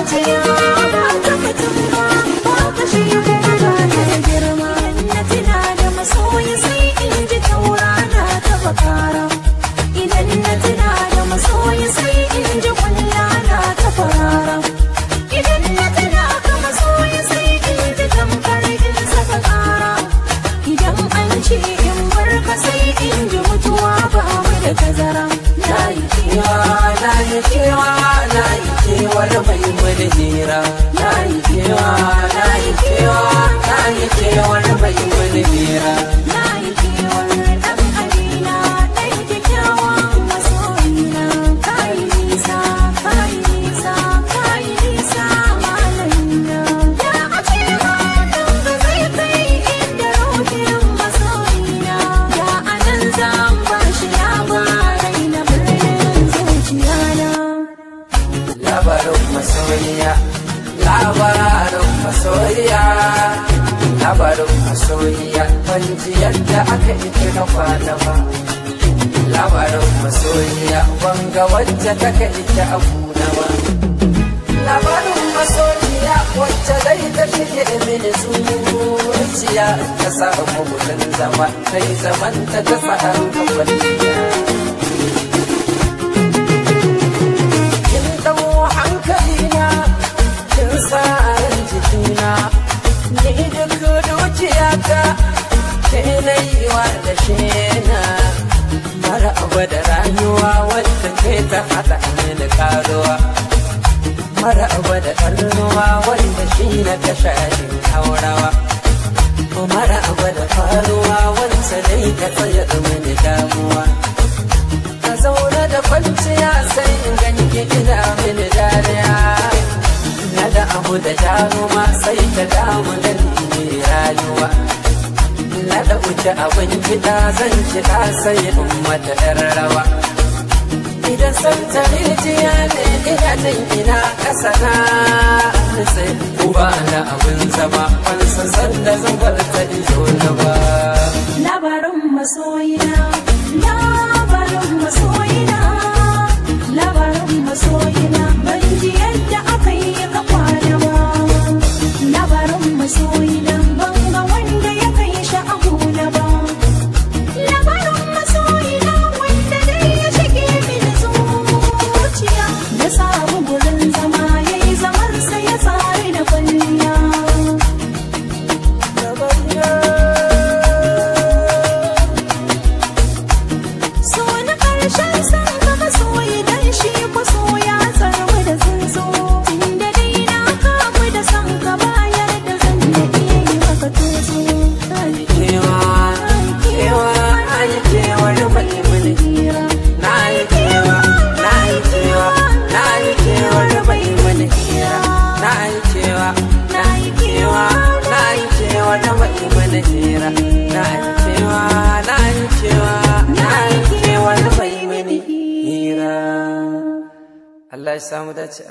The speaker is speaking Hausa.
zuciya ba ta mutum ba ka shi kuma ba ta da girma. Na tuna da masoyi sai in ji taurana ta bakara. Idan na tuna da masoyi sai in ji kwallana ta farara. Idan na tuna ka masoyi sai in ji tamkar in saka kara. Idan an ce in barka sai in ji mutuwa ba mu da tazara. Na yi kewa, na yi kewa, na yi kewar mai mana hira. Na yi kewa, na yi kewa, na yi kewar mai mana hira. Na yi kewar ɗan Amina, ɗan kyakkyawan masoyina. Ka yi nisa, ka yi nisa, ka yi nisa malamina. Ya a cewa ɗan ga zai kai inda rohin masoyina. Ya a nan zan ba shi labarai na birnin zuciyana. Labarin masoyiya, labarin masoyiya, labarin masoyiya, ban ji yadda aka yi kira kwana ba. Labarin masoyiya, ban ga wacce ta ka ita abuna ba. Labarin masoyiya, wacce zai ta shige mini zuciya, ta samu wurin zama, ta yi zamanta ta sa'ar kwalliya. Hankalina kin sa ran jikina, ni duk dukiyata ke naiwa da shena. Mara abu da rayuwa wadda ke ta haɗa mini karuwa, mara abu da ƙarnuwa wanda shi na ta shaɗin haurawa, mara abu da faruwa wanda dai ta tsaye mini damuwa. Ka zaune da kwanciya sai in ganki ina mini dariya. Na da abu da jaruma sai ta damu da ni rayuwa. Na da wuce abin kiɗa zan kiɗa sai in mata ƴar rawa. Idan san ta rijiya ne ina jin ina ƙasa na sai uba na abin zama wansa sanda zan bar ta izo na ba. Labarin masoyina, labarin masoyina, labarin masoyina, ban ji yadda aka yi ka kwana ba. Labarin masoyina, ban ga wanda ya kai shi a gona ba. Labarin masoyina, wanda dai ya shige mini zuciya. Ya samu gurin zama ya yi zamarsa ya tsari da kwalliya. Allah ya samu dace.